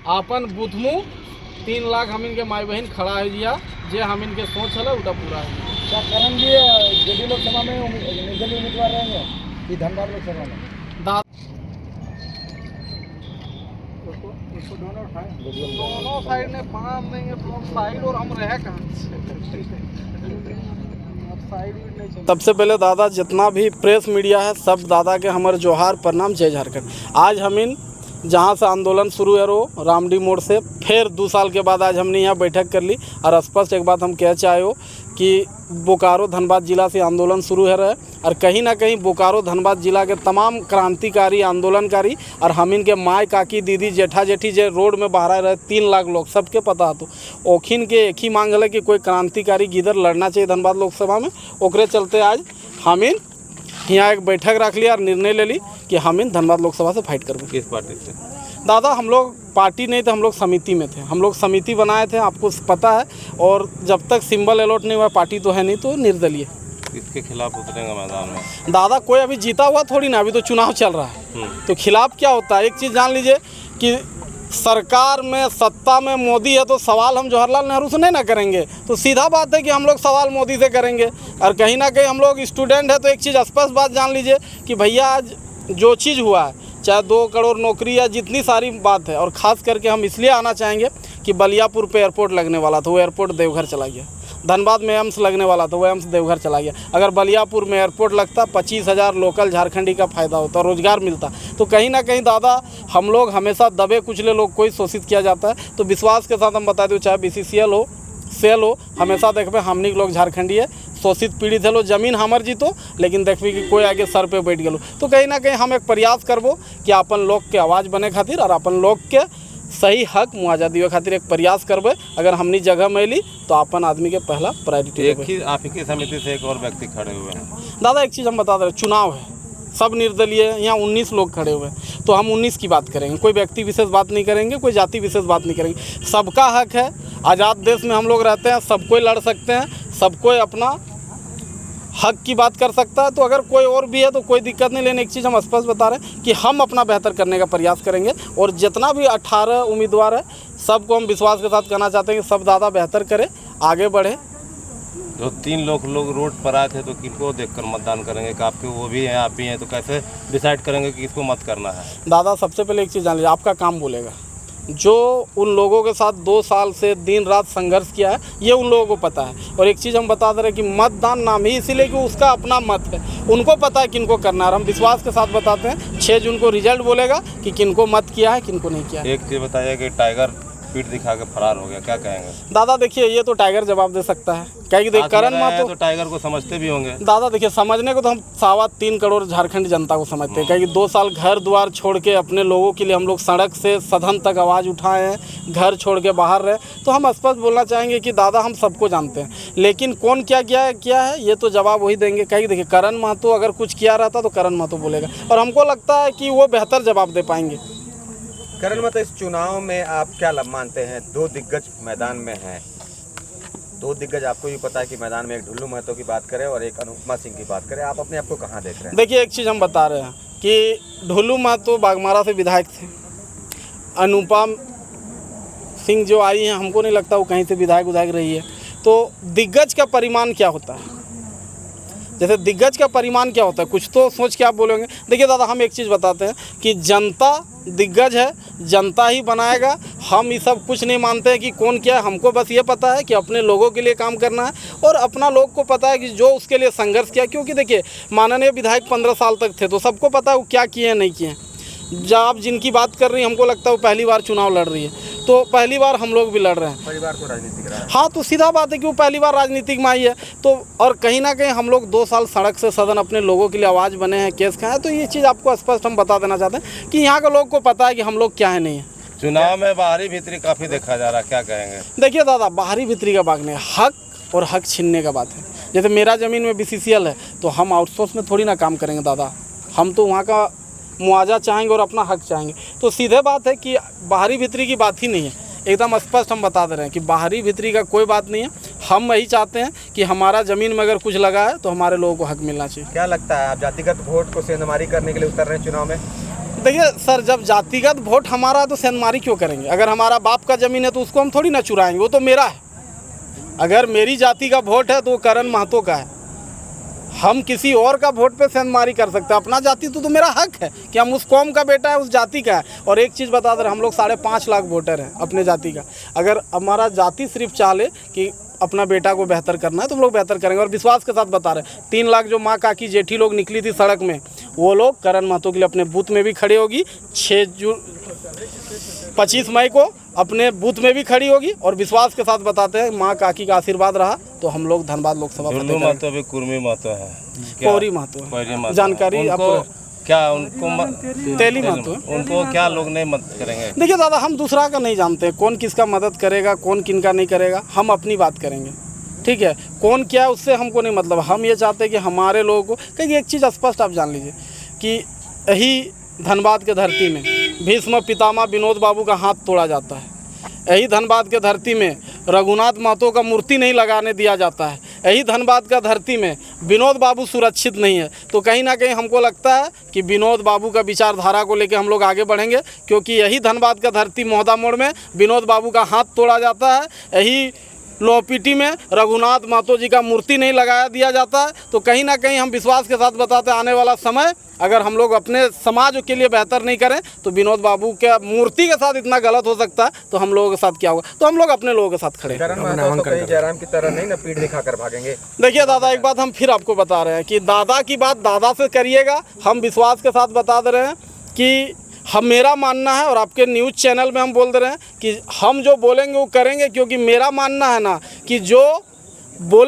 आपन बुथमु 3 लाख हम इनके माई बहन खड़ा है दिया जे हम इनके सोच है उटा पूरा है। क्या करण जी जेडी लोकसभा में निर्दलीय उम्मीदवार रहेंगे कि धनबाद लोकसभा में? दोनों साइड ने बांध देंगे तो साइड और हम रहे कहाँ से। सबसे पहले दादा जितना भी प्रेस मीडिया है सब दादा के हमारे जोहार प्रणाम जय झारखंड। आज हम इन जहाँ से आंदोलन शुरू है रो रामडी मोड़ से फिर 2 साल के बाद आज हमने यहाँ बैठक कर ली और स्पष्ट एक बात हम कह चाहे हो कि बोकारो धनबाद जिला से आंदोलन शुरू है रहे और कहीं ना कहीं बोकारो धनबाद जिला के तमाम क्रांतिकारी आंदोलनकारी और हम इनके माय काकी दीदी जेठा जेठी जे रोड में बाहर रहे 3 लाख लोग सबके पता तो ओखिन के एक ही मांग है कि कोई क्रांतिकारी गिदर लड़ना चाहिए धनबाद लोकसभा में। ओकरे चलते आज हम इन यहाँ एक बैठक रख लिया और निर्णय ले ली कि हम इन धनबाद लोकसभा से फाइट करेंगे। किस पार्टी से? दादा हम लोग पार्टी नहीं थे, हम लोग समिति में थे। हम लोग समिति बनाए थे, आपको पता है। और जब तक सिंबल अलॉट नहीं हुआ, पार्टी तो है नहीं, तो निर्दलीय। इसके खिलाफ उतरेंगे मैदान में? दादा कोई अभी जीता हुआ थोड़ी ना, अभी तो चुनाव चल रहा है। तो खिलाफ क्या होता है, एक चीज़ जान लीजिए कि सरकार में सत्ता में मोदी है तो सवाल हम जवाहरलाल नेहरू से नहीं ना करेंगे। तो सीधा बात है कि हम लोग सवाल मोदी से करेंगे। और कहीं ना कहीं हम लोग स्टूडेंट है तो एक चीज़ स्पष्ट बात जान लीजिए कि भैया आज जो चीज़ हुआ है, चाहे 2 करोड़ नौकरी या जितनी सारी बात है, और ख़ास करके हम इसलिए आना चाहेंगे कि बलियापुर पे एयरपोर्ट लगने वाला था, वो एयरपोर्ट देवघर चला गया। धनबाद में एम्स लगने वाला था, वो एम्स देवघर चला गया। अगर बलियापुर में एयरपोर्ट लगता 25,000 लोकल झारखंडी का फ़ायदा होता, रोज़गार मिलता। तो कहीं ना कहीं दादा हम लोग हमेशा दबे कुचले लोग को ही शोषित किया जाता है। तो विश्वास के साथ हम बता दें, चाहे BCCL हो सेल हो, हमेशा देखबे हमनी लोग झारखंडी है शोषित पीड़ित है। जमीन हमर जीतो लेकिन देखबी कि कोई आगे सर पे बैठ गलो। तो कहीं ना कहीं हम एक प्रयास करबो कि अपन लोग के आवाज़ बने खातिर और अपन लोग के सही हक मुआवजा दिए खातिर एक प्रयास करबे। अगर हमनी जगह में ली तो अपन आदमी के पहला प्रायोरिटी। एक ही आप ही की समिति से एक और व्यक्ति खड़े हुए हैं? दादा एक चीज़ हम बता दे रहे, चुनाव है, सब निर्दलीय, यहाँ 19 लोग खड़े हुए हैं। तो हम 19 की बात करेंगे, कोई व्यक्ति विशेष बात नहीं करेंगे, कोई जाति विशेष बात नहीं करेंगे। सबका हक है, आज़ाद देश में हम लोग रहते हैं, सब कोई लड़ सकते हैं, सब कोई अपना हक की बात कर सकता है। तो अगर कोई और भी है तो कोई दिक्कत नहीं, लेकिन एक चीज़ हम स्पष्ट बता रहे हैं कि हम अपना बेहतर करने का प्रयास करेंगे। और जितना भी 18 उम्मीदवार है सबको हम विश्वास के साथ कहना चाहते हैं कि सब दादा बेहतर करे, आगे बढ़े। जो 3 लोग रोड पर आए थे तो किनको देखकर मतदान करेंगे? कि आपके वो भी हैं, आप भी हैं, तो कैसे डिसाइड करेंगे कि किसको मत करना है? दादा सबसे पहले एक चीज़ जान लीजिए, आपका काम बोलेगा। जो उन लोगों के साथ 2 साल से दिन रात संघर्ष किया है, ये उन लोगों को पता है। और एक चीज़ हम बता दे रहे हैं कि मतदान नाम ही इसीलिए कि उसका अपना मत है, उनको पता है किनको करना है। हम विश्वास के साथ बताते हैं 6 जून को रिजल्ट बोलेगा कि किनको मत किया है, किनको नहीं किया है। एक चीज़ बताइए कि टाइगर पीठ दिखा के फरार हो गया, क्या कहेंगे? दादा देखिए, ये तो टाइगर जवाब दे सकता है, क्या कि देख करण महतो तो टाइगर को समझते भी होंगे। दादा देखिए, समझने को तो हम 3.25 करोड़ झारखंड जनता को समझते हैं, क्या कि 2 साल घर द्वार छोड़ के अपने लोगों के लिए हम लोग सड़क से सदन तक आवाज़ उठाए हैं, घर छोड़ के बाहर रहे। तो हम स्पष्ट बोलना चाहेंगे कि दादा हम सबको जानते हैं, लेकिन कौन क्या किया है ये तो जवाब वही देंगे। क्या कि देखिए, करण महतो अगर कुछ किया रहता तो करण महतो बोलेगा, और हमको लगता है कि वो बेहतर जवाब दे पाएंगे। करण महतो, इस चुनाव में आप क्या मानते हैं? 2 दिग्गज मैदान में हैं, 2 दिग्गज आपको भी पता है कि मैदान में एक ढुल्लू महतो की बात करें और एक अनुपमा सिंह की बात करें, आप अपने आप को कहाँ देख रहे हैं? देखिए एक चीज़ हम बता रहे हैं कि ढुल्लू महतो बागमारा से विधायक थे, अनुपमा सिंह जो आई हैं हमको नहीं लगता वो कहीं से विधायक रही है। तो दिग्गज का परिमाण क्या होता है, जैसे दिग्गज का परिमाण क्या होता है, कुछ तो सोच के आप बोलेंगे। देखिए दादा हम एक चीज़ बताते हैं कि जनता दिग्गज है, जनता ही बनाएगा। हम ये सब कुछ नहीं मानते हैं कि कौन क्या है, हमको बस ये पता है कि अपने लोगों के लिए काम करना है और अपना लोग को पता है कि जो उसके लिए संघर्ष किया। क्योंकि देखिए माननीय विधायक 15 साल तक थे तो सबको पता है वो क्या किए हैं नहीं किए हैं। जब आप जिनकी बात कर रही हैं हमको लगता है वो पहली बार चुनाव लड़ रही है, तो पहली बार हम लोग भी लड़ रहे हैं। परिवार तो राजनीतिक रहा है। हाँ, तो सीधा बात है कि वो पहली बार राजनीतिक में आई है। तो और कहीं ना कहीं हम लोग 2 साल सड़क से सदन अपने लोगों के लिए आवाज़ बने हैं, केस खाए हैं। तो ये चीज़ आपको स्पष्ट हम बता देना चाहते हैं कि यहाँ के लोग को पता है कि हम लोग क्या है नहीं है। चुनाव में बाहरी भीतरी काफ़ी देखा जा रहा है, क्या कहेंगे? देखिए दादा, बाहरी भीतरी का बात नहीं, हक और हक छीनने का बात है। जैसे मेरा ज़मीन में BCCL है तो हम आउटसोर्स में थोड़ी ना काम करेंगे दादा, हम तो वहाँ का मुआवजा चाहेंगे और अपना हक चाहेंगे। तो सीधे बात है कि बाहरी भीतरी की बात ही नहीं है, एकदम स्पष्ट हम बता दे रहे हैं कि बाहरी भीतरी का कोई बात नहीं है। हम यही चाहते हैं कि हमारा ज़मीन में अगर कुछ लगा है तो हमारे लोगों को हक मिलना चाहिए। क्या लगता है, आप जातिगत वोट को सेंधमारी करने के लिए उतर रहे हैं चुनाव में? देखिए सर, जब जातिगत वोट हमारा है तो सेंधमारी क्यों करेंगे? अगर हमारा बाप का ज़मीन है तो उसको हम थोड़ी ना चुराएंगे, वो तो मेरा है। अगर मेरी जाति का वोट है तो वो करण महतो का है। हम किसी और का वोट पे सेंधमारी कर सकते हैं, अपना जाति तो मेरा हक है कि हम उस कौम का बेटा है, उस जाति का है। और एक चीज़ बता दे, हम लोग 5.5 लाख वोटर हैं अपने जाति का। अगर हमारा जाति सिर्फ चाहे कि अपना बेटा को बेहतर करना है तो हम लोग बेहतर करेंगे। और विश्वास के साथ बता रहे हैं, 3 लाख जो माँ काकी जेठी लोग निकली थी सड़क में, वो लोग करण महतो के लिए अपने बूथ में भी खड़ी होगी। 25 मई को अपने बूथ में भी खड़ी होगी। और विश्वास के साथ बताते हैं, माँ काकी का आशीर्वाद रहा तो हम लोग धनबाद लोकसभा झुल्लू महतो अभी कुर्मी महतो है, पौरी महतो है, जानकारी आपको क्या उनको तेली महतो है। उनको क्या लोग नहीं मदद करेंगे? देखिए दादा, हम दूसरा का नहीं जानते, कौन किसका मदद करेगा, कौन किनका नहीं करेगा। हम अपनी बात करेंगे, ठीक है? कौन क्या है उससे हमको नहीं मतलब। हम ये चाहते हैं कि हमारे लोगों को, क्योंकि एक चीज़ स्पष्ट आप जान लीजिए कि यही धनबाद के धरती में भीष्म पितामह विनोद बाबू का हाथ तोड़ा जाता है। यही धनबाद के धरती में रघुनाथ महतो का मूर्ति नहीं लगाने दिया जाता है। यही धनबाद का धरती में विनोद बाबू सुरक्षित नहीं है। तो कहीं ना कहीं हमको लगता है कि विनोद बाबू का विचारधारा को लेकर हम लोग आगे बढ़ेंगे, क्योंकि यही धनबाद का धरती मोहदा मोड़ में विनोद बाबू का हाथ तोड़ा जाता है। यही लोहपीटी में रघुनाथ महतो जी का मूर्ति नहीं लगाया दिया जाता है। तो कहीं ना कहीं हम विश्वास के साथ बताते हैं, आने वाला समय अगर हम लोग अपने समाज के लिए बेहतर नहीं करें तो विनोद बाबू के मूर्ति के साथ इतना गलत हो सकता है, तो हम लोगों के साथ क्या होगा? तो हम लोग अपने लोगों के साथ खड़े हैं। करण महतो तो कहीं जयराम की तरह नहीं ना पीठ दिखाकर भागेंगे। देखिए दादा, एक बात हम फिर आपको बता रहे हैं कि दादा की बात दादा से करिएगा। हम विश्वास के साथ बता दे रहे हैं कि हम, मेरा मानना है और आपके न्यूज़ चैनल में हम बोल दे रहे हैं कि हम जो बोलेंगे वो करेंगे, क्योंकि मेरा मानना है ना कि जो बोले